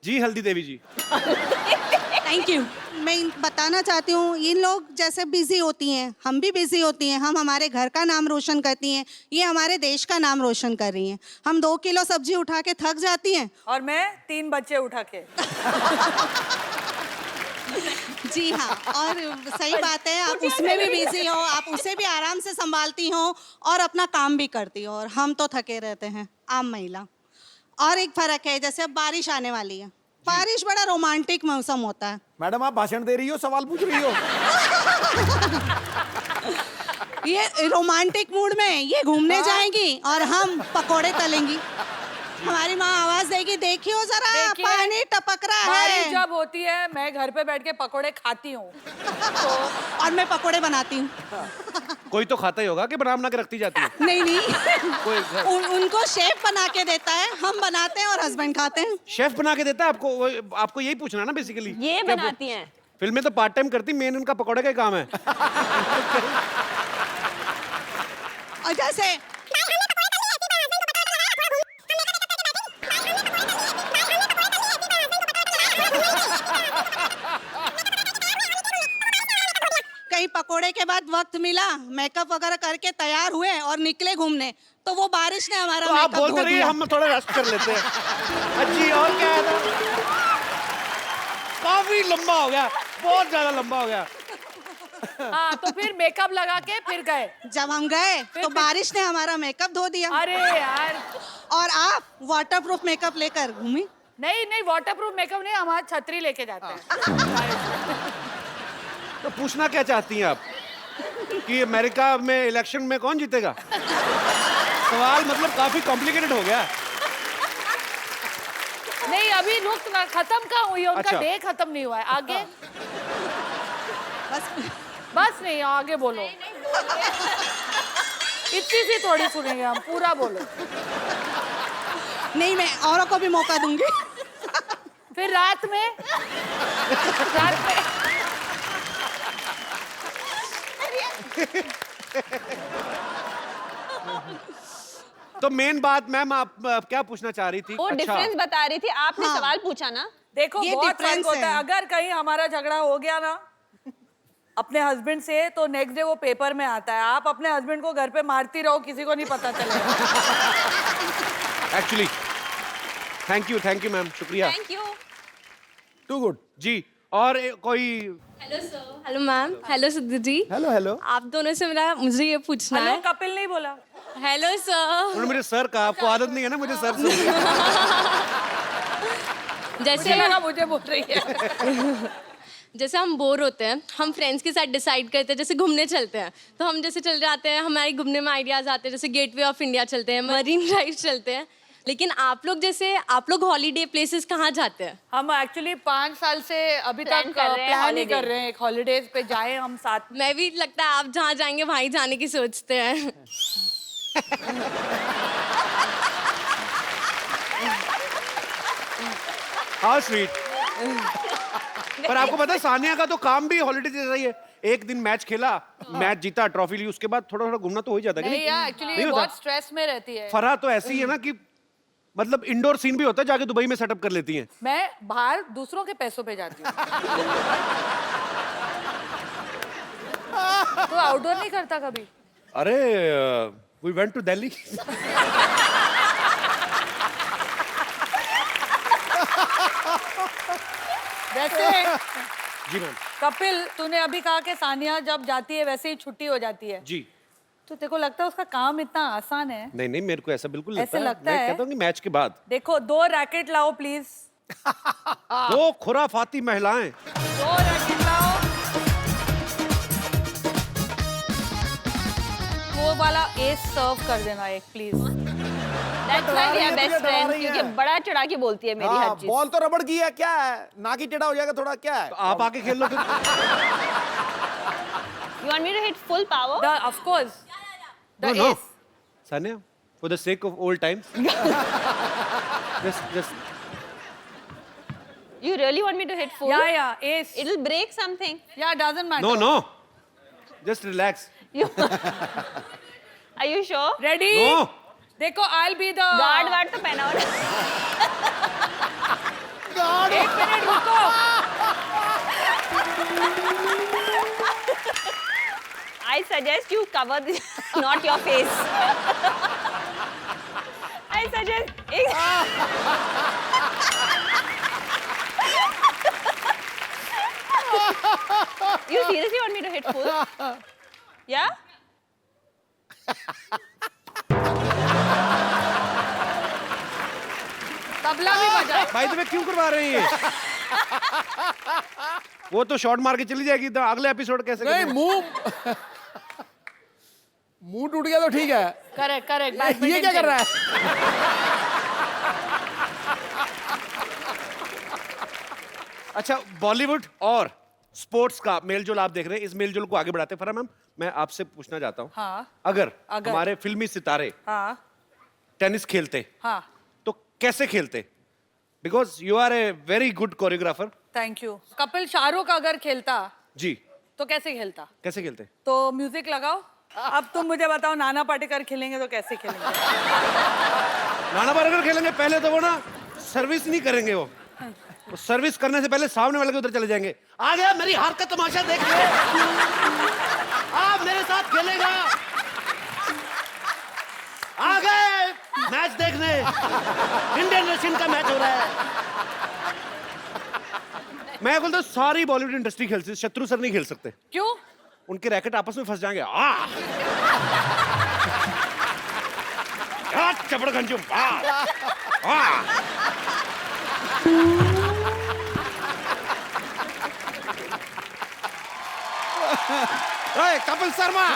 जी हल्दी देवी जी। Thank you. मैं बताना चाहती हूँ, इन लोग जैसे बिजी होती हैं, हम भी बिजी होती हैं। हम हमारे घर का नाम रोशन करती हैं, ये हमारे देश का नाम रोशन कर रही हैं। हम 2 किलो सब्जी उठा के थक जाती हैं। और मैं 3 बच्चे उठा के। जी हाँ, और सही बात है, आप उसमें भी बिजी हो, आप उसे भी आराम से संभालती हो और अपना काम भी करती हो, और हम तो थके रहते हैं, आम महिला। और एक फर्क है, जैसे अब बारिश आने वाली है, बारिश बड़ा रोमांटिक मौसम होता है। मैडम आप भाषण दे रही हो, सवाल पूछ रही हो? ये रोमांटिक मूड में ये घूमने जाएंगी और हम पकोड़े तलेंगी। हमारी माँ आवाज देगी, देखियो जरा देखिए, पानी टपक रहा बारिश है। जब होती है मैं घर पे बैठ के पकोड़े खाती हूँ। और मैं पकोड़े बनाती हूँ। कोई तो खाता ही होगा कि बना के रखती जाती है। नहीं नहीं, कोई उनको शेफ बना के देता है, हम बनाते हैं और हस्बैंड खाते हैं। शेफ बना के देता है आपको? आपको यही पूछना है ना बेसिकली। ये बनाती हैं। फिल्में तो पार्ट टाइम करती, मेन उनका पकौड़े का ही काम है। और जैसे कहीं पकोड़े के बाद वक्त मिला, मेकअप वगैरह करके तैयार हुए और निकले घूमने, तो वो बारिश ने हमारा तो आप मेकअप बोलते धो रहिए, दिया। हम थोड़ा रेस्ट कर लेते हैं। अच्छी, और क्या है ना? काफी लंबा हो गया, बहुत ज्यादा लंबा हो गया। हाँ, तो फिर मेकअप लगा के फिर गए। जब हम गए तो बारिश ने हमारा मेकअप धो दिया। अरे यार, और आप वाटरप्रूफ मेकअप लेकर घूमी। नहीं नहीं, वाटरप्रूफ मेकअप नहीं, हमारा छतरी लेके जाते हैं। तो पूछना क्या चाहती हैं आप कि अमेरिका में इलेक्शन में कौन जीतेगा? सवाल मतलब काफी कॉम्प्लिकेटेड हो गया। नहीं, अभी रुक ना, खत्म कहाँ हुई है उनका? अच्छा। डे खत्म नहीं हुआ है, आगे बस बस नहीं, आगे बोलो। इतनी सी थोड़ी सुनेंगे हम, पूरा बोलो। नहीं, मैं औरों को भी मौका दूंगी। फिर रात में तो मेन बात मैम, आप क्या पूछना चाह रही थी? वो डिफरेंस बता रही थी, आपने हाँ। सवाल पूछा ना। देखो, ये बहुत फर्क difference होता है। है। अगर कहीं हमारा झगड़ा हो गया ना अपने हस्बैंड से, तो नेक्स्ट डे वो पेपर में आता है। आप अपने हस्बैंड को घर पे मारती रहो, किसी को नहीं पता चलेगा। एक्चुअली थैंक यू मैम, शुक्रिया। Thank you. टू गुड जी, और कोई? Hello sir. Hello ma'am. Hello Sidhu ji. Hello hello. आप दोनों से मुझे ये पूछना हेलो, है। कपिल नहीं बोला। Hello sir. उन्होंने मुझे सर कहा, आपको आदत नहीं है ना मुझे सर से। जैसे मुझे बोल रही है। जैसे हम बोर होते हैं, हम फ्रेंड्स के साथ डिसाइड करते हैं, जैसे घूमने चलते हैं, तो हम जैसे चल जाते हैं, हमारे घूमने में आइडियाज आते हैं, जैसे गेटवे ऑफ इंडिया चलते हैं, मरीन ड्राइव चलते हैं। लेकिन आप लोग हॉलीडे प्लेसेस कहाँ जाते हैं? हम एक्चुअली 5 साल से अभी तक Plan कर रहे हैं प्लान ही holiday। कर रहे हैं, एक हॉलीडेज पे जाए हम साथ में। मैं भी, लगता है आप जहाँ जाएंगे वहीं जाने की सोचते हैं। हाँ स्वीट। पर आपको पता है सानिया का तो काम भी हॉलीडे जैसा ही है। एक दिन मैच खेला, मैच जीता, ट्रॉफी ली, उसके बाद थोड़ा थोड़ा घूमना तो हो ही जाता है कि नहीं यार, एक्चुअली नहीं होता? बहुत स्ट्रेस में रहती है। फरहा तो ऐसी है ना कि मतलब इंडोर सीन भी होता है, जाके दुबई में सेटअप कर लेती हैं। मैं बाहर दूसरों के पैसों पे जाती हूँ। तो आउटडोर नहीं करता कभी? अरे वी वेंट टू दिल्ली। वैसे जी मैम। कपिल, तूने अभी कहा कि सानिया जब जाती है वैसे ही छुट्टी हो जाती है, जी। तो तेरे को लगता है उसका काम इतना आसान है? नहीं नहीं, मेरे को ऐसा बिल्कुल ऐसे लगता मैं है? कहता हूँ कि मैच के बाद देखो, 2 रैकेट लाओ प्लीज। 2 खुराफाती महिलाएं। 2 रैकेट लाओ। वो वाला एस सर्व कर देना एक please. That's why we are best friends, क्योंकि बड़ा चढ़ा के बोलती है मेरी हर चीज। बॉल तो रबड़ की है, क्या है? नाक ही टेढ़ा हो जाएगा थोड़ा, क्या है? तो आप आके खेल लो फिर। You want me to hit full power? Of course. The No. ace. Sanya, for the sake of old times. just You really want me to hit full? Yeah, ace. It'll break something. Yeah, doesn't matter. no. Just relax. Are you sure? Ready? No. देखो, I'll be the guard ward तो पहना हो। Guard I suggest you cover this, not your face. I suggest. You seriously want me to hit full? Yeah? Tabla भी बजा। भाई तुम्हें क्यों करवा रहे हैं ये? वो तो शॉट मार के चली जाएगी, तो अगले एपिसोड कैसे नहीं करेंगे? मुंह मुंह टूट गया तो ठीक है। Correct correct. ये क्या कर रहा है? अच्छा, बॉलीवुड और स्पोर्ट्स का मेलजोल आप देख रहे हैं, इस मेलजोल को आगे बढ़ाते हैं। फरा मैम, मैं आपसे पूछना चाहता हूँ, हाँ। अगर अगर। हमारे फिल्मी सितारे हाँ टेनिस खेलते हाँ। तो कैसे खेलते? Because you are a very good choreographer. Thank you. Kapil Shahrukh अगर खेलता जी, तो कैसे खेलता? कैसे खेलते? तो म्यूजिक लगाओ। अब तुम मुझे बताओ, नाना पाटेकर खेलेंगे तो कैसे खेलेंगे? नाना पाटेकर खेलेंगे, पहले तो वो ना सर्विस नहीं करेंगे, वो सर्विस करने से पहले सामने वाले के उधर चले जाएंगे। आ गया, मेरी हार का तमाशा देख ले, आप मेरे साथ खेलेगा। आ गए मैच देखने, इंडियन रशियन का मैच हो रहा है। मैं बोलता हूँ सारी बॉलीवुड इंडस्ट्री खेल सकती, शत्रु सर नहीं खेल सकते। क्यों? उनके रैकेट आपस में फंस जाएंगे। चपड़ गंजू Kapil Sharma.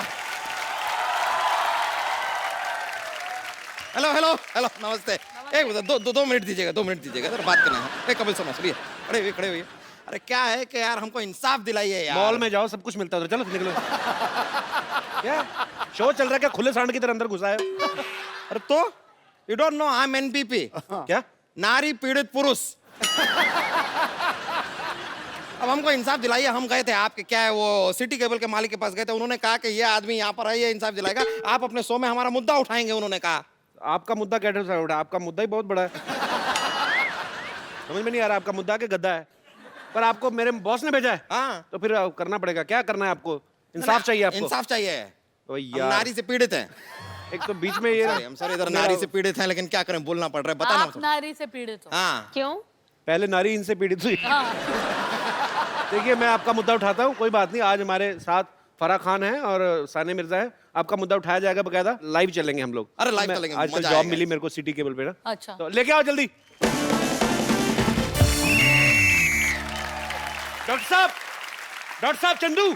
Hello hello hello, नमस्ते। एक दो मिनट दीजिएगा, 2 मिनट दीजिएगा, जरा बात करना है। कपिल शर्मा सुनिए, खड़े हुए। अरे क्या है कि यार हमको इंसाफ दिलाइए यार। मॉल में जाओ, सब कुछ मिलता है उधर, चलो निकलो। क्या शो चल रहा है क्या? खुले सांड की तरह अंदर घुसा है। अरे तो you don't know I am NPP. क्या? नारी पीड़ित पुरुष। अब हमको इंसाफ दिलाइए। हम गए थे आपके क्या है वो सिटी केबल के मालिक के पास गए थे, उन्होंने कहा कि ये आदमी यहाँ पर है, ये इंसाफ दिलाएगा, आप अपने शो में हमारा मुद्दा उठाएंगे। उन्होंने कहा आपका मुद्दा कैसे उठा? आपका मुद्दा ही बहुत बड़ा है। समझ में नहीं आ रहा, आपका मुद्दा के गद्दा है, पर आपको मेरे बॉस ने भेजा है। हाँ तो फिर करना पड़ेगा। क्या करना है आपको? इंसाफ चाहिए आपको? इंसाफ चाहिए। ओ हम यार, नारी से पीड़ित हैं। एक तो बीच में ये हम सॉरी इधर नारी से पीड़ित हैं, लेकिन क्या करें, बोलना पड़ रहा है। बताना। आप नारी से पीड़ित हो? हाँ क्यों? पहले नारी इनसे पीड़ित हुई। देखिए, मैं आपका मुद्दा उठाता हूँ, कोई बात नहीं। आज हमारे साथ फराह खान है और सानिया मिर्जा है। आपका मुद्दा उठाया जाएगा, बकायदा लाइव चलेंगे हम लोग। अरे लाइव मैं- चलेंगे, आजकल मजा जॉब आएगा। मिली मेरे को सिटी केबल पे ना। अच्छा। तो लेके आओ जल्दी। डॉक्टर साहब चंदू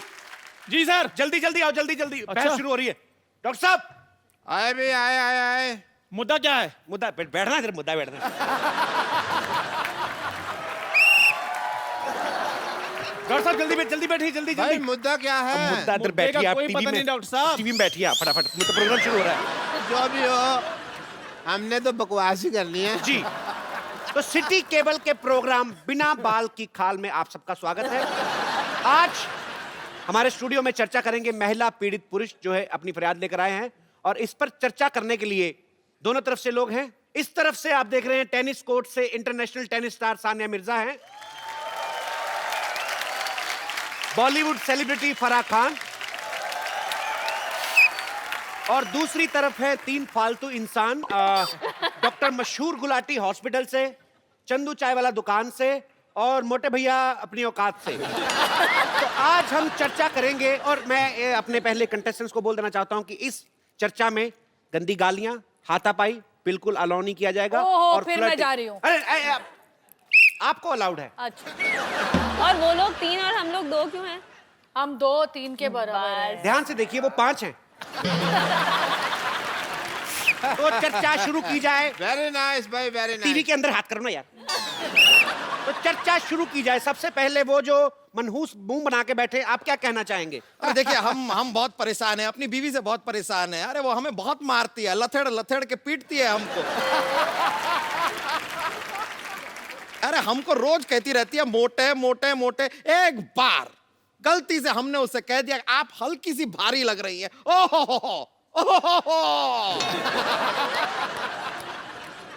जी सर, जल्दी जल्दी आओ, जल्दी जल्दी। बहस शुरू हो रही है। डॉक्टर साहब आए भी आए। मुद्दा क्या है? मुद्दा बैठना इधर, मुद्दा बैठना। डॉक्टर साहब जल्दी बैठिए, जल्दी भाई जल्दी। मुद्दा क्या है? मुद्दा इधर बैठिए आप, टीवी में। डॉक्टर साहब टीवी में बैठिए आप, फटाफट, तो प्रोग्राम शुरू हो रहा है। जो भी हो, हमने तो बकवास ही करनी है। जी, तो सिटी केबल के प्रोग्राम बिना बाल की खाल में आप सबका स्वागत है। आज हमारे स्टूडियो में चर्चा करेंगे महिला पीड़ित पुरुष जो है अपनी फरियाद लेकर आए हैं, और इस पर चर्चा करने के लिए दोनों तरफ से लोग हैं। इस तरफ से आप देख रहे हैं टेनिस कोर्ट से international tennis star Sania Mirza हैं, बॉलीवुड सेलिब्रिटी फराह खान, और दूसरी तरफ है 3 फालतू इंसान, डॉक्टर मशहूर गुलाटी हॉस्पिटल से, चंदू चाय वाला दुकान से, और मोटे भैया अपनी औकात से। तो आज हम चर्चा करेंगे, और मैं अपने पहले कंटेस्टेंट्स को बोल देना चाहता हूं कि इस चर्चा में गंदी गालियां, हाथापाई बिल्कुल अलाउ नहीं किया जाएगा। ओहो, और फिर मैं flirting- जा रही हूं। अरे आपको अलाउड है। अच्छा। और वो लोग 3 और हम लोग 2 क्यों हैं? हम 2-3 के बराबर हैं। ध्यान से देखिए, वो 5 हैं। तो चर्चा शुरू की जाए। वेरी नाइस भाई, वेरी टीवी नाइस। के अंदर हाथ करो ना यार। तो चर्चा शुरू की जाए। सबसे पहले वो जो मनहूस मुंह बना के बैठे, आप क्या कहना चाहेंगे? अरे देखिए, हम बहुत परेशान हैं, अपनी बीवी से बहुत परेशान हैं। अरे वो हमें बहुत मारती है, लथेड़ के पीटती है हमको। अरे हमको रोज कहती रहती है मोटे मोटे मोटे। एक बार गलती से हमने उससे कह दिया आप हल्की सी भारी लग रही है, ओहो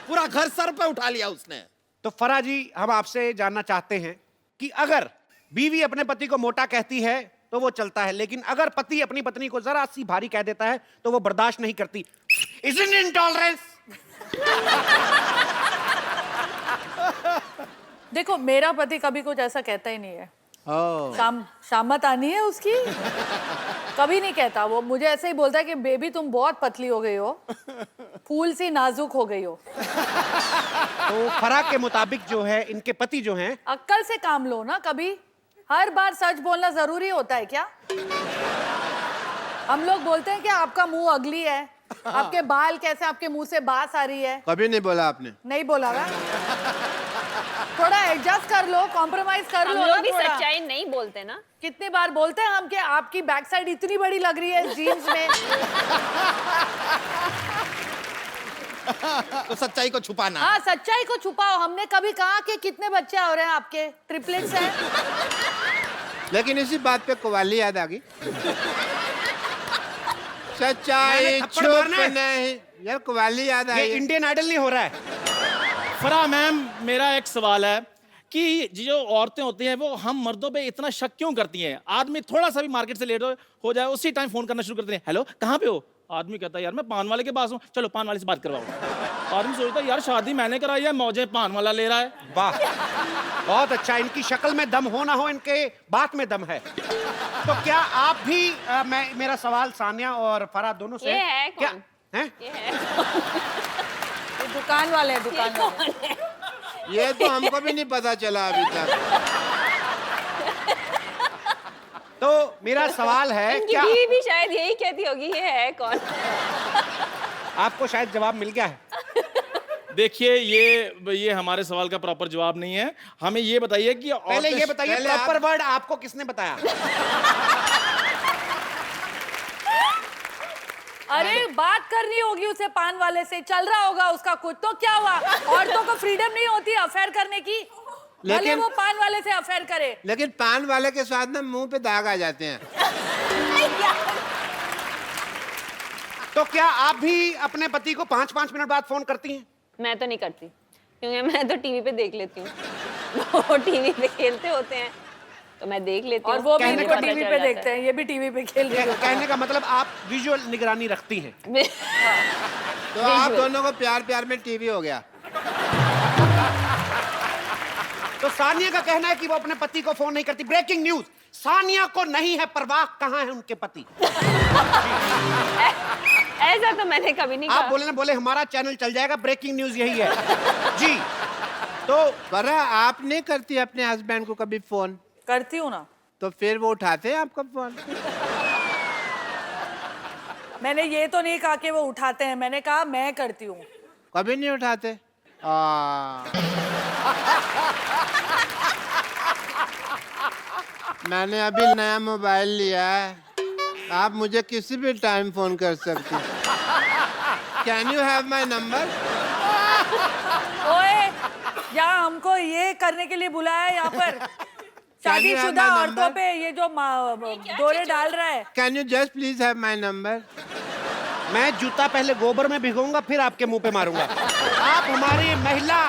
पूरा घर सर पे उठा लिया उसने। तो फराह जी, हम आपसे जानना चाहते हैं कि अगर बीवी अपने पति को मोटा कहती है तो वो चलता है, लेकिन अगर पति अपनी पत्नी को जरा सी भारी कह देता है तो वो बर्दाश्त नहीं करती। Isn't it intolerance? देखो मेरा पति कभी कुछ ऐसा कहता ही नहीं है। शामत आनी है उसकी, कभी नहीं कहता। वो मुझे ऐसे ही बोलता है कि बेबी तुम बहुत पतली हो गई हो, फूल सी नाजुक हो गई हो। तो फरा के मुताबिक जो है इनके पति जो हैं, अक्ल से काम लो ना, कभी हर बार सच बोलना जरूरी होता है क्या? हम लोग बोलते हैं कि आपका मुंह अगली है, आपके बाल कैसे, आपके मुंह से बास आ रही है। कभी नहीं बोला आपने। नहीं बोला ना, थोड़ा एडजस्ट कर लो, कॉम्प्रोमाइज कर हम लो लोग ना भी थोड़ा। सच्चाई नहीं बोलते ना। कितनी बार बोलते हैं हम कि आपकी बैक साइड इतनी बड़ी लग रही है जीन्स में। तो सच्चाई को छुपाना। हाँ, सच्चाई को छुपाओ। हमने कभी कहा कि कितने बच्चे हो रहे हैं आपके, ट्रिपलेट्स हैं? लेकिन इसी बात पे कव्वाली याद आ गई। सच्चाई मैंने थप्पड़ छुप मारना है। नहीं, यार कव्वाली याद ये आई। इंडियन आइडल नहीं हो रहा है। फरा मैम, मेरा एक सवाल है कि जो औरतें होती हैं वो हम मर्दों पे इतना शक क्यों करती हैं? आदमी थोड़ा सा भी मार्केट से लेट हो जाए उसी टाइम फोन करना शुरू करते हैं, हेलो कहाँ पे हो? आदमी कहता है यार मैं पान वाले के पास हूँ, चलो पान वाले से बात करवाओ। आदमी सोचता है यार शादी मैंने कराई है, मौजे पान वाला ले रहा है। वाह, बहुत अच्छा। इनकी शक्ल में दम हो ना हो, इनके बात में दम है। तो क्या आप भी मेरा सवाल सानिया और फरा दोनों से ये है क्या कौन? है? ये है ये दुकान वाले हैं, दुकान वाले। ये तो हमको भी नहीं पता चला अभी तक। तो मेरा सवाल है, इनकी क्या बीवी भी शायद यही कहती होगी, ये है कौन? आपको शायद जवाब मिल गया है? देखिए ये हमारे सवाल का प्रॉपर जवाब नहीं है। हमें ये बताइए कि पहले ये बताइए पहले प्रॉपर वर्ड आपको किसने बताया? अरे बात करनी होगी उसे पान वाले से, चल रहा होगा उसका कुछ, तो क्या हुआ? औरतों को फ्रीडम नहीं होती अफेयर करने की? भले लेकिन- वो पान वाले से अफेयर करे। लेकिन पान वाले के साथ ना मुंह पे दाग आ जाते हैं। तो क्या आप भी अपने पति को 5-5 मिनट बाद फोन करती हैं? मैं तो नहीं करती, क्योंकि मैं तो टीवी पे देख लेती हूँ। वो टीवी पे खेलते होते हैं तो मैं देख लेती हूँ। और वो भी कहने इनको का टीवी पे देखते हैं, ये भी टीवी पे खेल रहे हैं। कहने का मतलब आप विजुअल निगरानी रखती हैं। तो आप दोनों को प्यार प्यार में टीवी हो गया। तो सानिया का कहना है कि वो अपने पति को फोन नहीं करती। ब्रेकिंग न्यूज, सानिया को नहीं है परवाह कहाँ है उनके पति। ऐसा तो मैंने कभी नहीं आप कहा। बोले ना, बोले हमारा चैनल चल जाएगा, ब्रेकिंग न्यूज यही है। जी, तो पर आप नहीं करती अपने हस्बैंड को कभी फोन? करती हूँ ना। तो फिर वो उठाते हैं आपका फोन? मैंने ये तो नहीं कहा कि वो उठाते हैं, मैंने कहा मैं करती हूँ। कभी नहीं उठाते? मैंने अभी नया मोबाइल लिया है, आप मुझे किसी भी टाइम फोन कर सकते हैं। Can you have my number? ओए, यहाँ हमको ये करने के लिए बुलाया है यहाँ पर? शादीशुदा my औरतों number? पे ये जो दौरे डाल रहा है। Can you just please have my number? मैं जूता पहले गोबर में भिगोऊंगा फिर आपके मुंह पे मारूंगा। आप हमारी महिला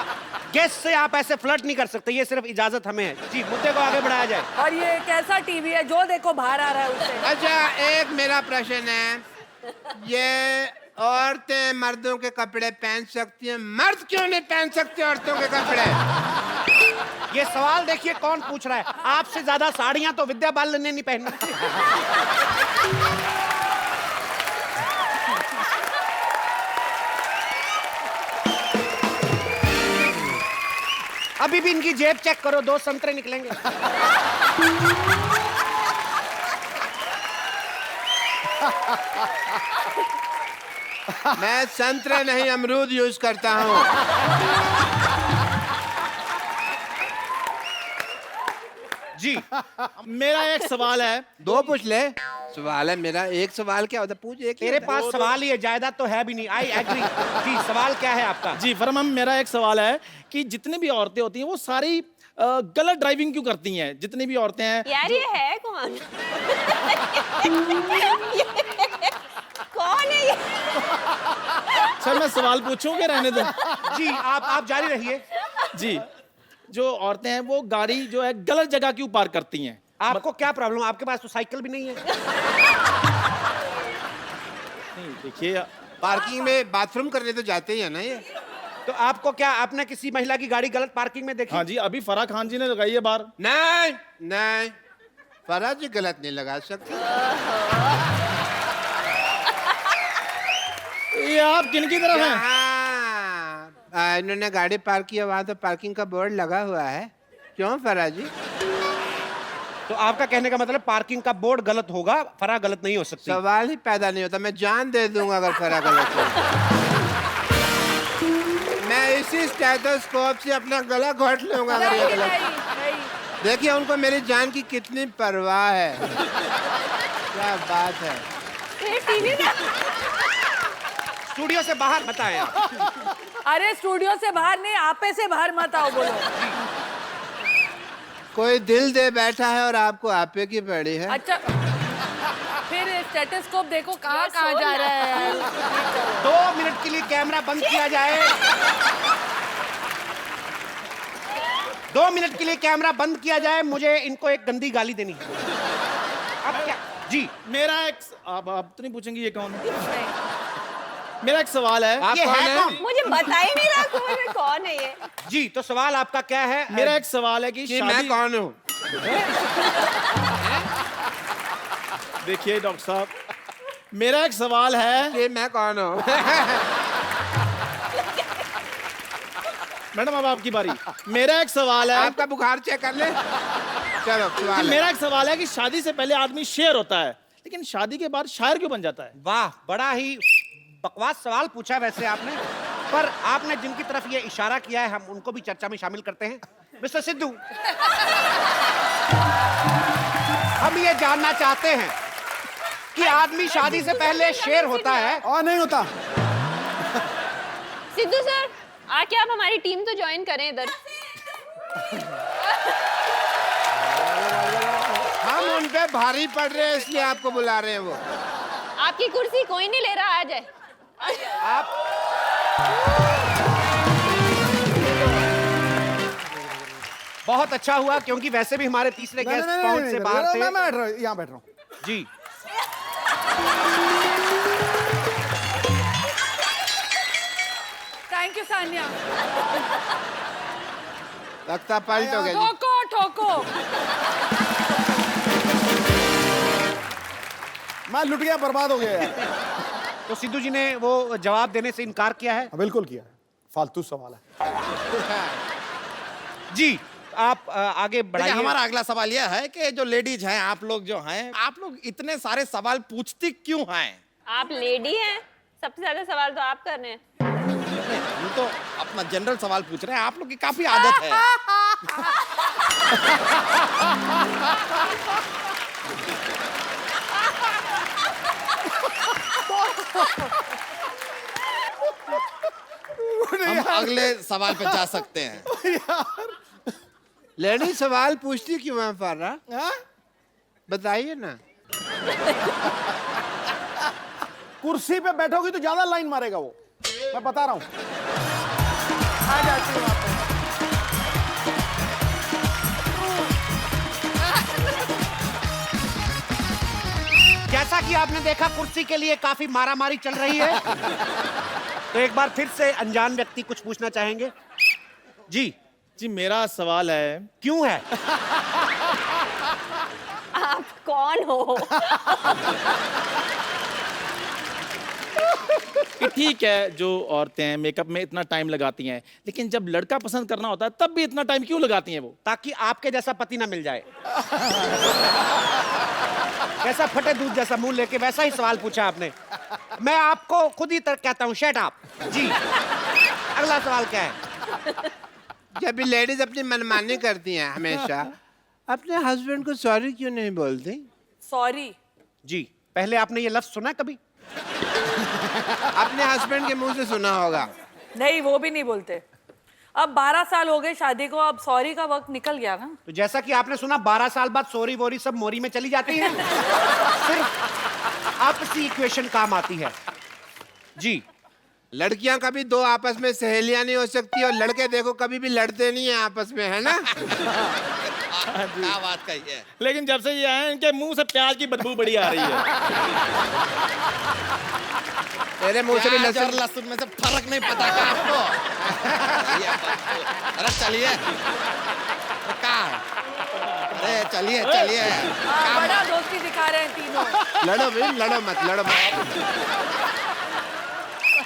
गेस्ट से आप ऐसे फ्लर्ट नहीं कर सकते, ये सिर्फ इजाजत हमें है। जी, मुद्दे को आगे बढ़ाया जाए। और ये कैसा टीवी है जो देखो बाहर आ रहा है उससे? अच्छा, एक मेरा प्रश्न है, ये औरतें मर्दों के कपड़े पहन सकती हैं, मर्द क्यों नहीं पहन सकते औरतों के कपड़े? ये सवाल देखिए कौन पूछ रहा है। आपसे ज्यादा साड़ियां तो विद्या बालन ने नहीं पहनी। अभी भी इनकी जेब चेक करो, 2 संतरे निकलेंगे। मैं संतरे नहीं अमरूद यूज करता हूँ। जी, मेरा एक सवाल है। दो पूछ ले। सवाल है मेरा, एक सवाल क्या होता है? पूछ एक ही तेरे होता है। पास सवाल ही है, जायदाद तो है भी नहीं। I agree. जी, सवाल क्या है आपका? जी फरा मैम, मेरा एक सवाल है कि जितनी भी औरतें होती हैं वो सारी गलत ड्राइविंग क्यों करती हैं? जितनी भी औरतें हैं। यार ये है कौन? कौन है ये? सर मैं सवाल पूछूं कि रहने दो? जी, आप जारी रहिए। जी, जो औरतें हैं वो गाड़ी जो है गलत जगह क्यों पार्क करती हैं? आपको क्या प्रॉब्लम? आपके पास तो साइकिल भी नहीं है। नहीं देखिए, पार्किंग में बाथरूम करने तो जाते ही है ना ये। तो आपको क्या, आपने किसी महिला की गाड़ी गलत पार्किंग में देखी? हाँ जी, अभी फराह खान जी ने लगाई है बाहर। नहीं नहीं, फराज जी गलत नहीं लगा सकते। ये आप किन की तरफ हैं? हाँ, इन्होंने गाड़ी पार्क किया, वहां तो पार्किंग का बोर्ड लगा हुआ है। क्यों फराज जी? तो आपका कहने का मतलब पार्किंग का बोर्ड गलत होगा, फराह गलत नहीं हो सकती। सवाल ही पैदा नहीं होता। मैं जान दे दूंगा अगर फराज गलत हो। मैं इसी स्टेथोस्कोप से अपना गला घोट लूंगा अगर ये गलत। देखिए उनको मेरी जान की कितनी परवाह है। क्या बात है। स्टूडियो से बाहर मत आए आप। अरे स्टूडियो से बाहर नहीं, आपे से बाहर मत आओ। बोलो। कोई दिल दे बैठा है और आपको आपे की पड़ी है। अच्छा, फिर स्टेथोस्कोप देखो कहाँ कहाँ जा रहा है यार। 2 मिनट के लिए कैमरा बंद किया जाए। 2 मिनट के लिए कैमरा बंद किया जाए। मुझे इनको एक गंदी गाली देनी है। अब क्या? जी, मेरा एक, आप तो नहीं पूछेंगे ये कौन है? मेरा एक सवाल है। ये है कौन? मुझे बता ही नहीं रहा कौन है ये। जी, तो सवाल आपका क्या है? मेरा एक सवाल है कि कि मैं कौन हूँ? देखिए डॉक्टर साहब, मेरा एक सवाल है। कि मैं कौन हूँ? मैडम अब आपकी बारी। मेरा एक सवाल है। आपका बुखार चेक कर ले। चलो कि सवाल है। मेरा एक सवाल है कि शादी से पहले आदमी शेर होता है, लेकिन शादी के बाद शायर क्यों बन जाता है? वाह, बड़ा ही बकवास सवाल पूछा वैसे आपने, पर आपने जिनकी तरफ ये इशारा किया है हम उनको भी चर्चा में शामिल करते हैं। मिस्टर सिद्धू, हम ये जानना चाहते हैं कि आदमी शादी से पहले शेर होता है और नहीं होता। सिद्धू सर, आके आप हमारी टीम तो ज्वाइन करें इधर। हम उन पे भारी पड़ रहे हैं इसलिए आपको बुला रहे हैं वो। आपकी कुर्सी कोई नहीं ले रहा, आ जाए। आप। बहुत अच्छा हुआ, क्योंकि वैसे भी हमारे तीसरे गेस्ट पहुंच से बाहर थे। मैं यहाँ बैठ रहा हूँ। जी, थैंक यू सान्या। तख्ता पलट हो गया जी। ठोको ठोको। मैं लुट गया, बर्बाद हो गया यार। तो सिद्धू जी ने वो जवाब देने से इनकार किया है। बिल्कुल किया है, फालतू सवाल है। जी, आप आगे देखिए, बढ़ाइए। हमारा अगला सवाल यह है कि जो लेडीज हैं, आप लोग जो हैं, आप लोग इतने सारे सवाल पूछती क्यों हैं? आप लेडी हैं, सबसे ज्यादा सवाल तो आप कर रहे हैं। हम तो अपना जनरल सवाल पूछ रहे हैं, आप लोग की काफी आदत है। हम अगले सवाल पे जा सकते हैं। लेडी सवाल पूछती क्यों है फारा? बताइए ना। कुर्सी पे बैठोगी तो ज्यादा लाइन मारेगा वो, मैं बता रहा हूँ। आ जाती हूँ वापस। जैसा कि आपने देखा, कुर्सी के लिए काफी मारामारी चल रही है। तो एक बार फिर से अनजान व्यक्ति कुछ पूछना चाहेंगे? जी जी, मेरा सवाल है। क्यों है? आप कौन हो? कि ठीक है, जो औरतें मेकअप में इतना टाइम लगाती हैं, लेकिन जब लड़का पसंद करना होता है तब भी इतना टाइम क्यों लगाती हैं वो? ताकि आपके जैसा पति ना मिल जाए। कैसा फटे दूध जैसा मुंह लेके वैसा ही सवाल पूछा आपने। मैं आपको खुद ही कहता हूँ, शट अप। जी, अगला सवाल क्या है? जब भी लेडीज अपनी मनमानी करती हैं हमेशा, अपने हस्बैंड को सॉरी क्यों नहीं बोलती? सॉरी। जी, पहले आपने ये लफ्ज सुना कभी? अपने हस्बैंड के मुंह से सुना होगा। नहीं, वो भी नहीं बोलते। अब 12 साल हो गए शादी को, अब सॉरी का वक्त निकल गया ना। तो जैसा कि आपने सुना, 12 साल बाद सोरी वोरी सब मोरी में चली जाती हैं। सिर्फ आपसी इक्वेशन काम आती है। जी, लड़कियां कभी दो आपस में सहेलियां नहीं हो सकती और लड़के देखो कभी भी लड़ते नहीं है आपस में, है ना? क्या बात कही है। लेकिन जब से ये आए हैं, इनके मुंह से प्याज की बदबू बड़ी आ रही है। तेरे मुंह से भी प्याज और लहसुन। लहसुन में से फर्क नहीं पता क्या आपको? अरे चलिए, क्या? अरे चलिए चलिए। हाँ, बड़ा दोस्ती दिखा रहे हैं तीनों। लड़ो भाई, लड़ो मत, लड़ो मत।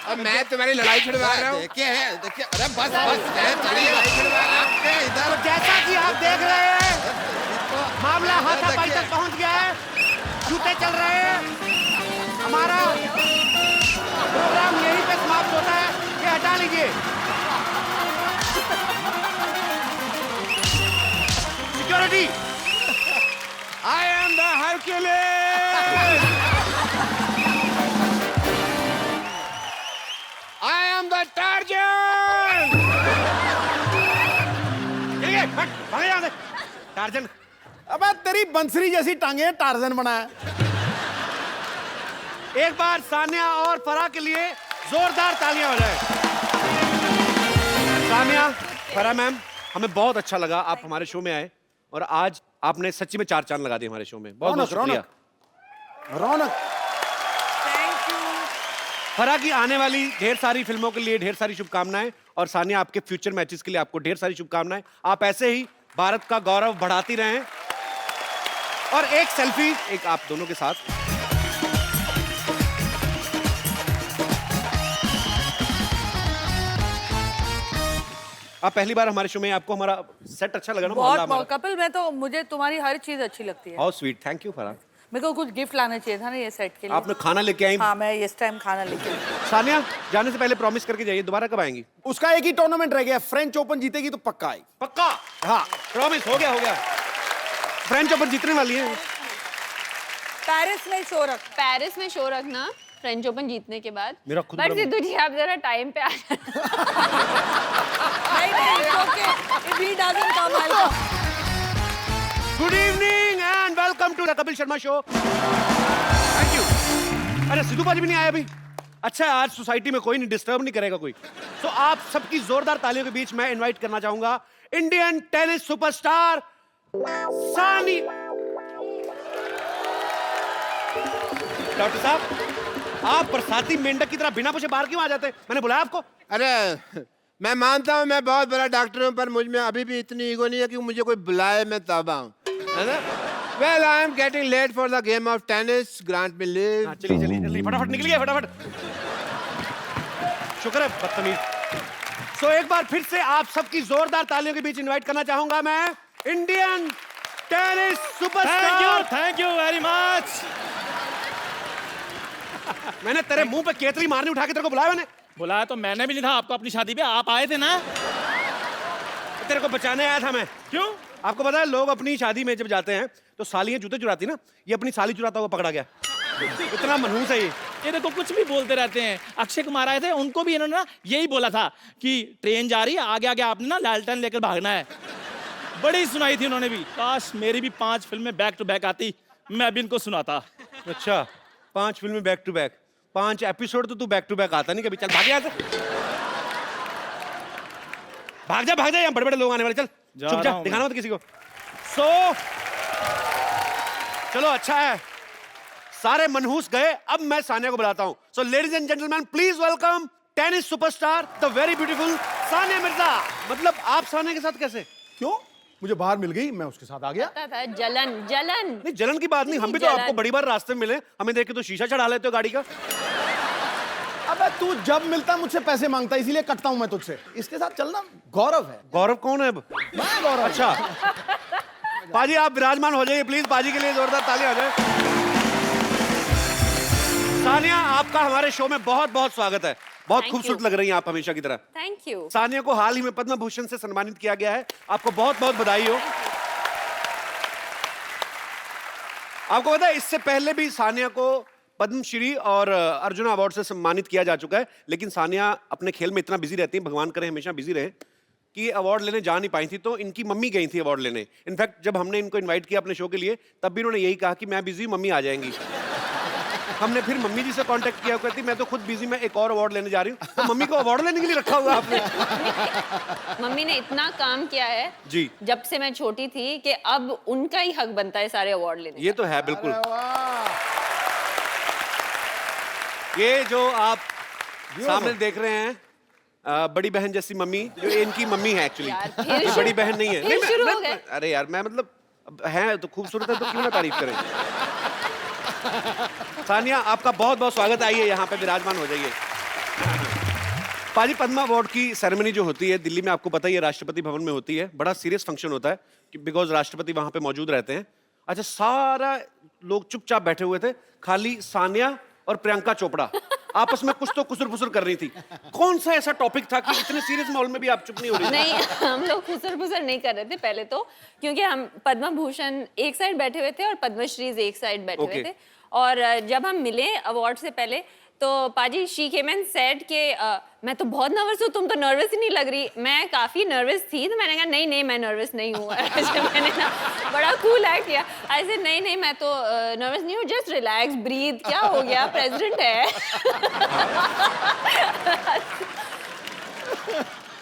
अब मैं तुम्हारी लड़ाई छुड़वा रहा हूँ। देखिए अरे बस चलिए आपके इधर। जैसा कि आप देख रहे हैं मामला हाथापाई तक पहुंच गया है, जूते चल रहे हैं। हमारा प्रोग्राम यहीं पे समाप्त होता है, ये हटा लीजिए। Security, I am the Hercules, I am the torsion. भागे यहाँ से। टार्जन, अबे तेरी बंसरी जैसी टांगे टार्जन बना है। एक बार सानिया और फराह के लिए जोरदार तालियां हो जाए। सानिया, फराह मैम, हमें बहुत अच्छा लगा आप हमारे शो में आए और आज आपने सच्ची में 4 चांद लगा दिए हमारे शो में। बहुत बहुत शुक्रिया। रौनक। फराह की आने वाली ढेर सारी फिल्मों के लिए ढेर सारी शुभकामनाएं और सानिया आपके फ्यूचर मैचेस के लिए आपको ढेर सारी शुभकामनाएं। आप ऐसे ही भारत का गौरव बढ़ाती रहें। और एक सेल्फी एक आप दोनों के साथ। आप पहली बार हमारे शो में, आपको हमारा सेट अच्छा लगा ना? बहुत कपिल, मैं तो मुझे तुम्हारी हर चीज अच्छी लगती है। How sweet, thank you Farah. मेरे को कुछ गिफ्ट लाना चाहिए था ना ये सेट के लिए। आपने खाना लेके आई। हाँ, मैं इस टाइम खाना लेके आई। सानिया, जाने से पहले प्रॉमिस करके जाइए, दोबारा कब आएंगी? उसका एक ही टूर्नामेंट रह गया, फ्रेंच ओपन जीतेगी तो पक्का आएगी। पक्का? हाँ, प्रॉमिस हो गया। फ्रेंच ओपन जीतने वाली है। पेरिस में शो रख। पेरिस में शो रखना फ्रेंच ओपन जीतने के बाद। मेरा खुद बट बड़ा- सिद्धू जी आप जरा टाइम पे आ जाना। नहीं, it's okay. If he doesn't come, I'll come. Good evening and welcome to the Kapil Sharma show. Thank you. अरे सिद्धू बाजी भी नहीं आया अभी? अच्छा है, आज सोसाइटी में कोई नहीं, डिस्टर्ब नहीं करेगा कोई। तो आप सबकी जोरदार तालियों के बीच मैं इनवाइट करना चाहूंगा इंडियन टेनिस सुपरस्टार सानी। डॉक्टर साहब, आप बरसाती मेंढक की तरह बिना पूछे बाहर क्यों आ जाते हैं? मैंने बुलाया आपको? अरे मैं मानता हूँ मैं बहुत बड़ा डॉक्टर हूँ, पर मुझ में अभी भी इतनी ईगो नहीं है कि मुझे कोई बुलाए मैं तब आऊँ, है ना? Well, I am getting late for the game of tennis. Grant me leave. हाँ, चलिए जल्दी फटाफट निकलिए, फटाफट। शुक्र है, बदतमीज। सो एक बार फिर से आप सबकी जोरदार तालियों के बीच इनवाइट करना चाहूंगा मैं Indian tennis superstar. Thank you very much. मैंने तेरे मुंह पे केतली मारनी उठा के तेरे को बुलाया मैंने। बुलाया तो मैंने भी नहीं था आपको अपनी शादी पे, आप आए थे ना। तेरे को बचाने आया था मैं। क्यों? आपको पता है लोग अपनी शादी में जब जाते हैं तो सालियां जूते चुराती ना, ये अपनी साली चुराता हुआ पकड़ा गया। इतना मनहूस है ये देखो कुछ भी बोलते रहते हैं। अक्षय कुमार आए थे, उनको भी इन्होंने ना यही बोला था कि ट्रेन जा रही है, आगे आगे आपने ना लालटेन लेकर भागना है। बड़ी सुनाई थी उन्होंने भी। काश मेरी भी 5 फिल्में बैक टू बैक आती, मैं भी इनको सुनाता। अच्छा, 5 फिल्में बैक टू बैक, 5 एपिसोड तो तू बैक टू बैक आता नहीं कभी। चल भाग यहाँ से, भाग जा, यहाँ बड़े बड़े लोग आने वाले। चल चुप जा, दिखाना मत किसी को। चलो अच्छा है, सारे मनहूस गए, अब मैं सानिया को बुलाता हूँ। So ladies and gentleman, please welcome tennis superstar the very beautiful Sania Mirza. मतलब आप सानिया के साथ कैसे? क्यों? मुझे बाहर मिल गई, मैं उसके साथ आ गया। पता था, जलन। नहीं जलन की बात नहीं, हम भी तो आपको बड़ी बार रास्ते में मिले, हमें देख के तो शीशा चढ़ा लेते हो गाड़ी का। अबे तू जब मिलता मुझसे पैसे मांगता, इसीलिए कटता हूं मैं तुझसे। इसके साथ चलना गौरव है। गौरव कौन है अब? मैं गौरव। अच्छा पाजी आप विराजमान हो जाइए प्लीज, पाजी के लिए जोरदार तालियां हो जाए। सानिया, आपका हमारे शो में बहुत बहुत स्वागत है। बहुत खूबसूरत लग रही हैं आप हमेशा की तरह। Thank you. सानिया को हाल ही में पद्म भूषण से सम्मानित किया गया है, आपको बहुत बहुत बधाई हो। आपको पता है इससे पहले भी सानिया को पद्मश्री और अर्जुन अवार्ड से सम्मानित किया जा चुका है, लेकिन सानिया अपने खेल में इतना बिजी रहती है, भगवान करे हमेशा बिजी रहे, कि अवार्ड लेने जा नहीं पाई थी। तो इनकी मम्मी गई थी अवार्ड लेने। इनफैक्ट जब हमने इनको इनवाइट किया अपने शो के लिए, तब भी उन्होंने यही कहा कि मैं बिजी, मम्मी आ जाएंगी। हमने फिर मम्मी जी से कांटेक्ट किया, कहती मैं तो खुद बिजी, मैं एक और अवार्ड लेने जा रही हूँ। तो मम्मी को अवार्ड लेने के लिए रखा हुआ आपने? मम्मी ने इतना काम किया है जी। जब से मैं छोटी थी कि अब उनका ही हक बनता है सारे अवार्ड लेने ये तो है बिल्कुल। ये जो आप सामने देख रहे हैं बड़ी बहन जैसी मम्मी, जो इनकी मम्मी है एक्चुअली। यार, फिर बड़ी बहन नहीं है। फिर नहीं, शुरू हो गए। अरे यार मैं मतलब है तो खूबसूरत है तो क्यों ना तारीफ करें। सानिया आपका बहुत बहुत स्वागत, आइए यहाँ पे विराजमान हो जाइए। पाजी पद्मा अवार्ड की सेरेमनी जो होती है दिल्ली में, आपको पता ही है, राष्ट्रपति भवन में होती है। बड़ा सीरियस फंक्शन होता है बिकॉज राष्ट्रपति वहां पे मौजूद रहते हैं। अच्छा, सारा लोग चुपचाप बैठे हुए थे, खाली सानिया और प्रियंका चोपड़ा आपस में कुछ तो कुसुर-फुसुर कर रही थी। कौन सा ऐसा टॉपिक था कि इतने सीरियस माहौल में भी आप चुप नहीं हो रही थी? नहीं, हम लोग खुसर-फुसर नहीं कर रहे थे पहले तो, क्योंकि हम पद्म भूषण एक साइड बैठे हुए थे और पद्मश्री एक साइड बैठे हुए थे। और जब हम मिले अवार्ड से पहले तो पाजी शी केम एंड सेड के मैं तो बहुत नर्वस हूँ, तुम तो नर्वस ही नहीं लग रही। मैं काफ़ी नर्वस थी तो मैंने कहा नहीं मैं नर्वस नहीं हूँ। मैंने ना बड़ा कूल एक्ट किया, ऐसे नहीं मैं तो नर्वस नहीं हूँ, जस्ट रिलैक्स ब्रीथ, क्या हो गया, प्रेसिडेंट है।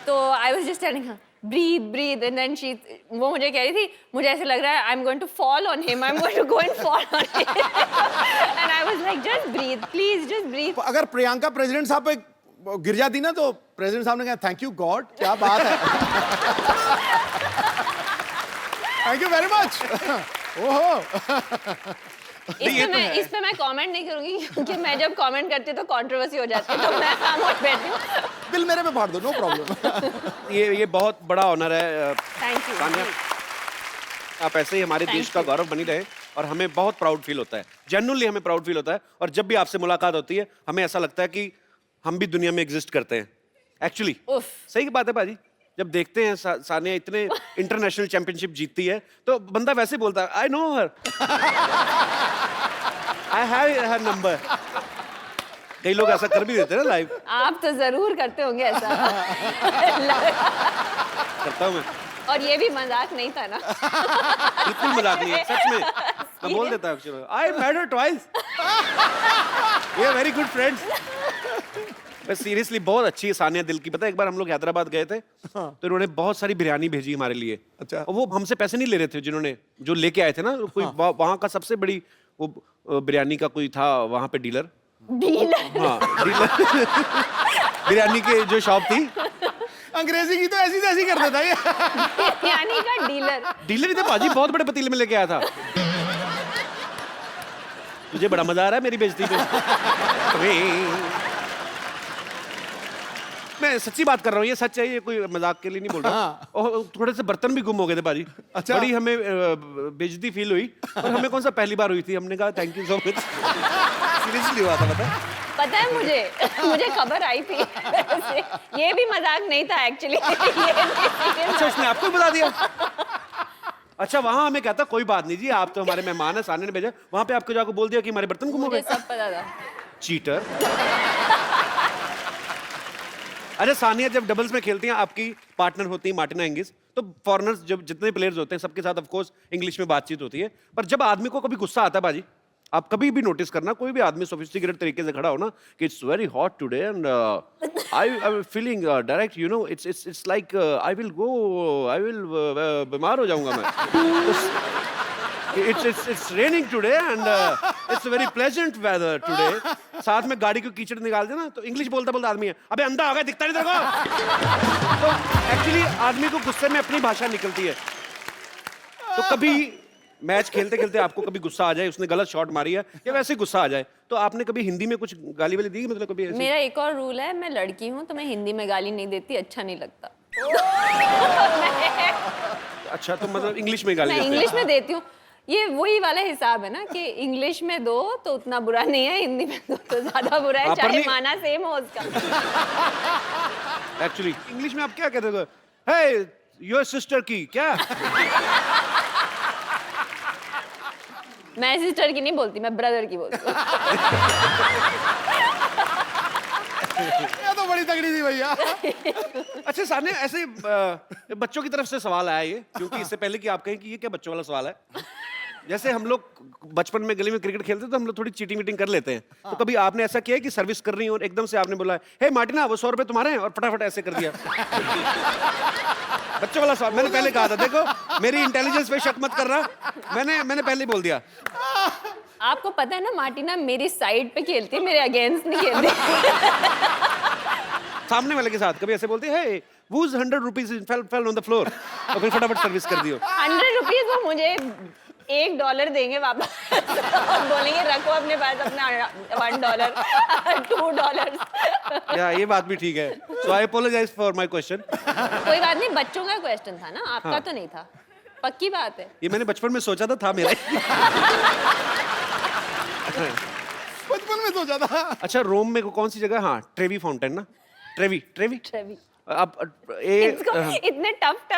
तो I was just telling her breathe and then वो मुझे कह रही थी, मुझे ऐसे लग रहा है I'm going to fall on him, I'm going to go and fall on him। and I was like just breathe, please just breathe। अगर प्रियंका प्रेसिडेंट साहब पे गिर जाती ना तो प्रेसिडेंट साहब ने कहा थैंक यू गॉड, क्या बात है। Thank you very much. ओहो, इस पे मैं कमेंट नहीं करूंगी क्योंकि मैं जब कमेंट करती हूँ तो कंट्रोवर्सी हो जाती है, तो मैं खामोश बैठी हूँ। दिल मेरे पे फाड़ दो, नो प्रॉब्लम। ये बहुत बड़ा ऑनर है थैंक यू। सानिया, आप ऐसे ही हमारे देश का गौरव बनी रहे और हमें बहुत प्राउड फील होता है, जेन्युइनली हमें प्राउड फील होता है। और जब भी आपसे मुलाकात होती है हमें ऐसा लगता है कि हम भी दुनिया में एग्जिस्ट करते हैं एक्चुअली। सही बात है बाजी, जब देखते हैं सानिया इतने इंटरनेशनल चैंपियनशिप जीतती है तो बंदा वैसे बोलता है I know her, I have her number. कई लोग ऐसा कर भी देते हैं ना लाइव। आप तो जरूर करते होंगे ऐसा। करता हूँ मैं, और ये भी मजाक नहीं था ना? बिल्कुल मजाक नहीं है, सच में मैं बोल देता हूँ। I met her twice, we are very good friends. मैं सीरियसली बहुत अच्छी है सानिया दिल की। पता है एक बार हम लोग हैदराबाद गए थे तो इन्होंने बहुत सारी बिरयानी भेजी हमारे लिए। अच्छा। और वो हमसे पैसे नहीं ले रहे थे, जिन्होंने जो लेके आए थे ना, कोई वहाँ का सबसे बड़ी वो बिरयानी का कोई था वहाँ पे डीलर। हाँ डीलर बिरयानी के जो शॉप थी। अंग्रेजी की तो ऐसी तैसी कर देता है। बिरयानी का डीलर ही थे बाजी, बहुत बड़े पतीले में लेके आया था। तुझे बड़ा मजा आ रहा है मेरी बेइज्जती पे? मैं सच्ची बात कर रहा हूँ, ये सच है, ये कोई मजाक के लिए नहीं बोल रहा। हाँ। और थोड़े से बर्तन भी गुम हो गए थे बाजी। अच्छा। बड़ी हमें बेइज्जती फील हुई और हमें कौन सा पहली बार हुई थी। हमने कहा thank you so much. Seriously हुआ था पता है मुझे खबर आई थी। ये भी मजाक नहीं था एक्चुअली। अच्छा, उसने आपको भी बता दिया? अच्छा, वहाँ हमें कहता कोई बात नहीं जी, आप तो हमारे मेहमान हैं, सानिया ने भेजा। वहाँ पे आपको जाकर बोल दिया कि हमारे बर्तन गुम हो गए। सब पता था। चीटर। अरे सानिया जब डबल्स में खेलती हैं, आपकी पार्टनर होती है मार्टिना हिंगिस, तो फॉरेनर्स जब जितने प्लेयर्स होते हैं सबके साथ ऑफ कोर्स इंग्लिश में बातचीत होती है। पर जब आदमी को कभी गुस्सा आता है बाजी, आप कभी भी नोटिस करना, कोई भी आदमी सोफिस्टिकेटेड तरीके से खड़ा हो ना कि it's very hot today and I am feeling direct, you know, it's like I will बीमार हो जाऊंगा मैं। It's raining today and it's a very pleasant weather today। साथ में गाड़ी को कीचड़ निकाल देना तो इंग्लिश बोलता बोलता आदमी है, अबे अंधा हो गया, दिखता नहीं तेरे को। तो एक्चुअली आदमी को गुस्से में अपनी भाषा निकलती है। तो कभी मैच खेलते खेलते आपको कभी गुस्सा आ जाए, उसने गलत शॉट मारी है या वैसे गुस्सा आ जाए, तो आपने कभी हिंदी में कुछ गाली वाली दी? मतलब कभी ऐसे? मेरा एक और रूल है, मैं लड़की हूँ तो मैं हिंदी में गाली नहीं देती, अच्छा नहीं लगता। अच्छा, तो मतलब इंग्लिश में गाली मैं इंग्लिश में देती हूँ। ये वही वाला हिसाब है ना कि इंग्लिश में दो तो उतना बुरा नहीं है, हिंदी में दो तो ज्यादा बुरा है, चाहे माना सेम हो उसका। एक्चुअली इंग्लिश में आप क्या कहते हो? हे योर सिस्टर की क्या? मैं सिस्टर की नहीं बोलती, मैं ब्रदर की बोलती हूँ। ये तो बड़ी तगड़ी थी भैया। अच्छा सानिया, ऐसे बच्चों की तरफ से सवाल आया ये, क्योंकि इससे पहले कि आप कहें कि ये क्या बच्चों वाला सवाल है, जैसे हम लोग बचपन में गली में क्रिकेट खेलते तो हम लोग थोड़ी चीटिंग वीटिंग कर लेते हैं, तो कभी आपने ऐसा किया है कि सर्विस कर रही हो और एकदम से आपने बोला हे मार्टिना वो 100 रुपए तुम्हारे हैं, और फटाफट ऐसे कर दिया? बच्चों वाला सवाल मैंने पहले कहा था, देखो मेरी इंटेलिजेंस पे शक मत करना, मैंने पहले ही बोल दिया। आपको पता है ना मार्टिना मेरी साइड पे खेलती है, मेरे अगेंस्ट नहीं खेलती। सामने वाले के साथ कभी ऐसे बोलते हैं हे whose 100 rupees fell on the floor, और फिर फटाफट सर्विस कर दियो। 100 रुपीज वो मुझे $1 देंगे वापस और बोलेंगे रखो अपने पास अपना $1 $2। या ये बात भी ठीक है। सो आई अपोलोजाइज फॉर माय क्वेश्चन। कोई बात नहीं, बच्चों का क्वेश्चन था ना, आपका तो नहीं था, पक्की बात है। ये मैंने बचपन में सोचा था मेरा। बचपन में सोचा था। अच्छा रोम में कौन सी जगह? हाँ ट्रेवी फाउंटेन ना, ट्रेवी। ट्रेवी। अब इसको इतने टफ से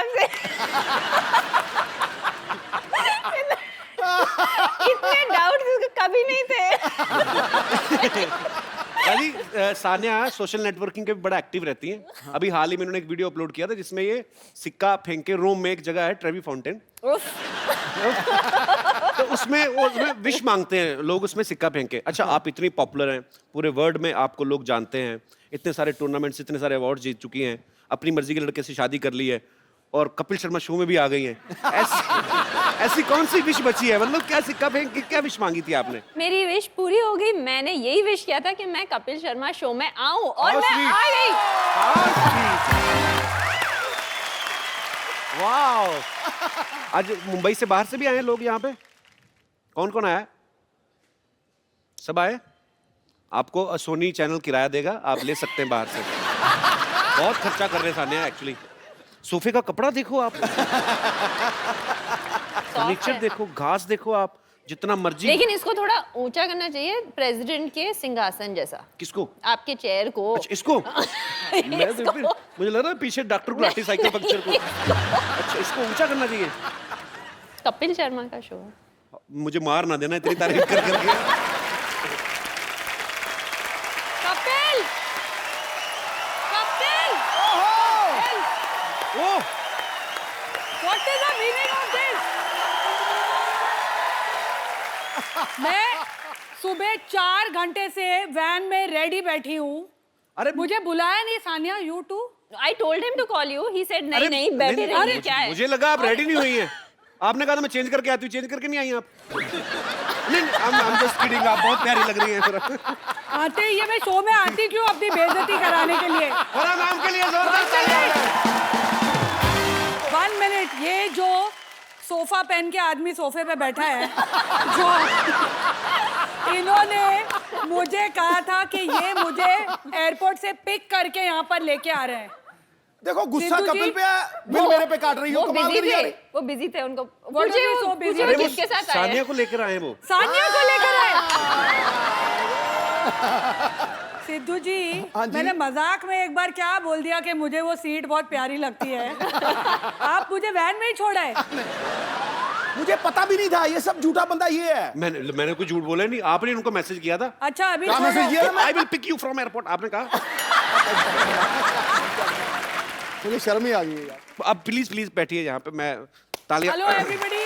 इतने डाउट्स कभी नहीं थे। यानी सानिया सोशल नेटवर्किंग के भी बड़ा एक्टिव रहती हैं। अभी हाल ही में उन्होंने एक वीडियो अपलोड किया था जिसमें ये सिक्का फेंक के रोम में एक जगह है ट्रेवी फाउंटेन, तो उसमें विश मांगते हैं लोग, उसमें सिक्का फेंक के। अच्छा आप इतनी पॉपुलर हैं, पूरे वर्ल्ड में आपको लोग जानते हैं, इतने सारे टूर्नामेंट्स, इतने सारे अवार्ड जीत चुकी हैं, अपनी मर्जी के लड़के से शादी कर ली है और कपिल शर्मा शो में भी आ गई हैं। ऐसी कौन सी विश बची है? मतलब क्या सिक्का फेंक के क्या विश मांगी थी आपने? मेरी विश पूरी हो गई, मैंने यही विश किया था कि मैं कपिल शर्मा शो में आऊं और मैं आ गई। वाओ! आज मुंबई से बाहर से भी आए हैं लोग यहाँ पे? कौन कौन आया? सब आए? आपको सोनी चैनल किराया देगा, आप ले सकते हैं बाहर से। बहुत खर्चा कर रहे हैं सानिया एक्चुअली। सोफे का कपड़ा देखो आप, फर्नीचर देखो, घास देखो आप, जितना मर्जी। लेकिन इसको थोड़ा ऊंचा करना चाहिए, प्रेसिडेंट के सिंहासन जैसा। किसको? आपके चेयर को। अच्छा इसको? मुझे लग रहा है पीछे डॉक्टर गुलाटी साइकिल पंक्चर को। अच्छा इसको ऊंचा करना चाहिए। कपिल शर्मा का शो। मुझे मार ना देना इतनी तारीफ कर करके। कपिल! कपिल! ओह! What is the meaning of this? मैं सुबह 4 घंटे से वैन में रेडी बैठी हूँ। अरे मुझे बुलाया नहीं Sania, you too? I told him to call you. He said नहीं नहीं बैठे रहिए, क्या है? मुझे लगा आप रेडी नहीं हुई हैं। आपने कहा था मैं चेंज करके आती हूँ, चेंज करके नहीं आई आप। नहीं I'm just kidding, आप बहुत प्यारी लग रही हैं। आते ही ये मैं शो में आती क्यों अपनी बेइज्जती कराने के लिए? फरा मैम के लिए जोरदार तालियां। 1 मिनट, ये जो सोफा पहन के आदमी सोफे पे बैठा है, जो इन्होंने मुझे कहा था कि ये मुझे एयरपोर्ट से पिक करके यहाँ पर लेके आ रहे हैं। देखो गुस्सा सिद्धू जी, कपिल पे है, बिल मेरे पे काट रही हो। वो कमाल बिजी कर रही थे, है। वो बिजी थे, उनको so पूछिए busy? वो किसके साथ आए सानिया हैं? को लेकर आए हैं वो। सानिया को लेकर आए। सिद्धू जी, हाँ जी? मैंने मजाक में एक बार क्या बोल दिया कि मुझे वो सीट बहुत प्यारी लगती है। आप मुझे वैन में ही छोड़ा है। मुझे पता भी नहीं था, ये सब झूठा बंदा ये है। मैंने कोई झूठ बोला नहीं, आपने उनको मैसेज किया था। अच्छा अभी क्या मैसेज किया था? I will pick you from airport, आपने कहा। मुझे शर्म ही आ गई है यार। अब प्लीज प्लीज बैठिए यहाँ पे, मैं तालियां। Hello everybody.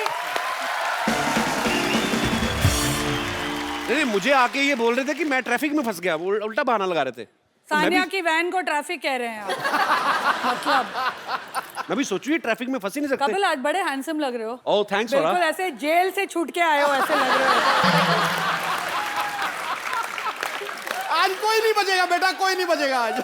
नहीं मुझे आके ये बोल रहे थे कि मैं ट्रैफिक में फंस गया, वो उल्टा बहाना लगा रहे थे। सानिया की वैन को ट्रैफिक कह रहे हैं आप। मतलब मैं भी सोचू ये ट्रैफिक में फंस ही नहीं सकते। कपिल आज बड़े हैंडसम लग रहे हो। ओह थैंक्स बिल्कुल फरा। ऐसे जेल से छूट के आए हो ऐसे लग रहे हो। आज कोई नहीं बचेगा बेटा, कोई नहीं बचेगा आज।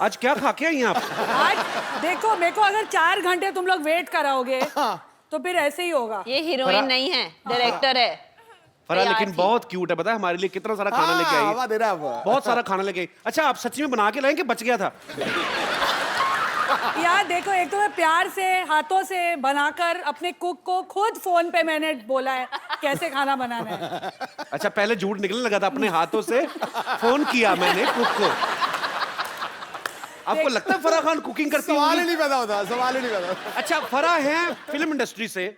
आज क्या खा के आई हैं आप? आज देखो मेरे को अगर 4 घंटे तुम लोग वेट कराओगे तो फिर ऐसे ही होगा। ये हीरोइन नहीं है, डायरेक्टर है। फरा लेकिन बहुत क्यूट है, पता है हमारे लिए कितना सारा खाना लेके आई हवा है। दे रहा है अब। बहुत सारा खाना लेके आई। अच्छा आप सच्ची में बना के लाएं कि बच गया था? यार देखो, एक तो मैं प्यार से हाथों से बनाकर अपने कुक को खुद फोन पे मैंने बोला है कैसे खाना बनाना है। अच्छा पहले झूठ निकलने लगा था, अपने हाथों से फोन किया मैंने कुक को। आपको लगता है फरा खान कुकिंग करती सवाल ही होंगी? नहीं पैदा होता, सवाल ही नहीं पैदा होता। अच्छा फरा है फिल्म इंडस्ट्री से,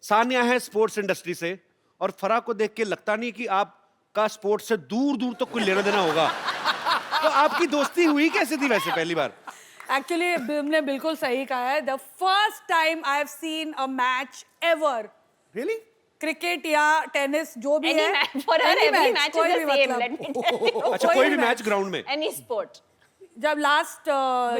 सानिया है स्पोर्ट्स इंडस्ट्री से, और फरा को देख के लगता नहीं कि आपका स्पोर्ट्स से दूर दूर तक कोई लेना देना होगा। तो आपकी दोस्ती हुई कैसे थी वैसे पहली बार? एक्चुअली तुमने बिल्कुल सही कहा है। The first time I have seen a match ever really? Cricket या टेनिस जो भी Any है match for her, any every match, match कोई is भी the same. मतलब। Let me tell you. अच्छा कोई भी मैच ग्राउंड में? Any sport. जब लास्ट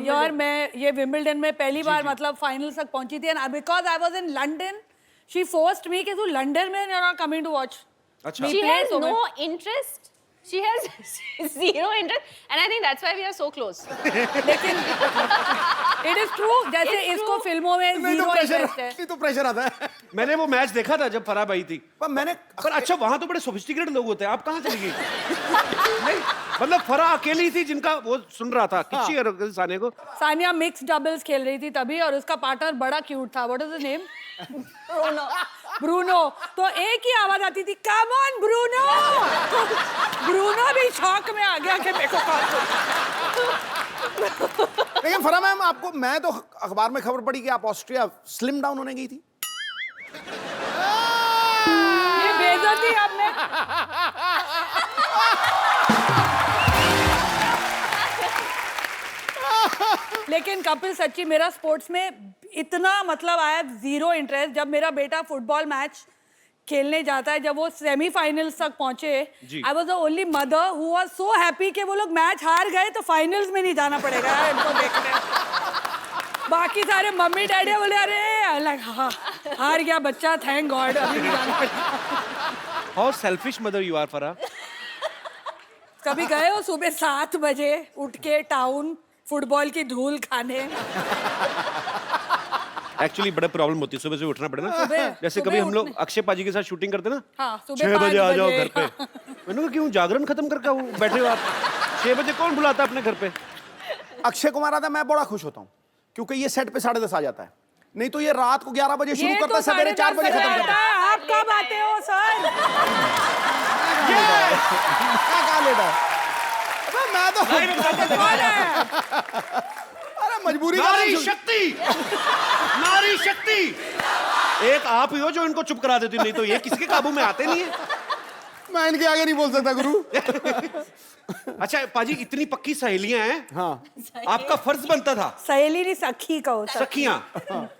ईयर मैं ये विंबलडन में पहली बार मतलब फाइनल्स तक पहुंची थी, and because I was in London, she forced me कि तू लंदन में you are coming to watch. अच्छा She has no interest. She has zero interest, and I think that's why we are so close. लेकिन it is true, जैसे It's इसको true. फिल्मों में नहीं तो जीरो प्रेशर, इंटरेस्ट है। नहीं तो प्रेशर आता है। मैंने वो मैच देखा था जब फराह आई थी। पर मैंने पर अच्छा वहां तो बड़े सोफिस्टिकेटेड लोग होते हैं, आप कहाँ चली गई? नहीं मतलब फराह अकेली थी जिनका वो सुन रहा था किसी और साने को। सानिया मिक्स डबल्स खेल रही थी तभी, और उसका पार्टनर बड़ा क्यूट था। What is the name? Bruno. तो एक ही आवाज आती थी, कम ऑन ब्रूनो। ब्रूनो भी शॉक में आ गया कि मेरे को कॉल करो। लेकिन फरा मैम, आपको मैं तो अखबार में खबर पड़ी कि आप ऑस्ट्रिया स्लिम डाउन होने गई थी। ये बेइज्जती अब मैं लेकिन कपिल सच्ची मेरा स्पोर्ट्स में इतना मतलब आई हैव जीरो इंटरेस्ट। जब मेरा बेटा फुटबॉल मैच खेलने जाता है, जब वो सेमीफाइनल्स तक पहुंचे, I was the only mother who was so happy कि वो लोग मैच हार गए तो फाइनल्स में नहीं जाना पड़ेगा यार इनको देखने। बाकी सारे मम्मी डैडी बोले अरे लाइक हाँ हार गया बच्चा, थैंक गॉड, अभी नहीं जाना पड़ेगा। How selfish mother you are Farah. कभी गए हो सुबह 7 बजे उठ के टाउन फुटबॉल की धूल खाने? एक्चुअली बड़ा प्रॉब्लम होती है सुबह से उठना पड़े ना। जैसे सुबह कभी हम लोग उठने- अक्षय पाजी के साथ शूटिंग करते ना, हाँ, सुबह 6 बजे 5 आ जाओ बजे। घर पे। मैंने कहा क्यों, जागरण खत्म करके वो बैठे हो आप? 6 बजे कौन बुलाता है अपने घर पे? अक्षय कुमार आता है, मैं बड़ा खुश होता हूँ क्योंकि ये सेट पे 10:30 आ जाता है। नहीं तो ये रात को 11 बजे शुरू ये करता है, तो सवेरे 4 बजे 10:30 खत्म करता है। है। आप कब आते हो सर? क्या लेट है? अबे मैं तो कौन है? अरे मजबूरी का नारी नहीं। शक्ति, नारी शक्ति। एक आप ही हो जो इनको चुप करा देती, नहीं तो ये किसी के काबू में आते नहीं है। मैं इनके आगे नहीं बोल सकता गुरु। अच्छा पाजी, इतनी पक्की सहेलियां हैं, हाँ आपका फर्ज बनता था सहेली नहीं सखी कहो सर। सखियां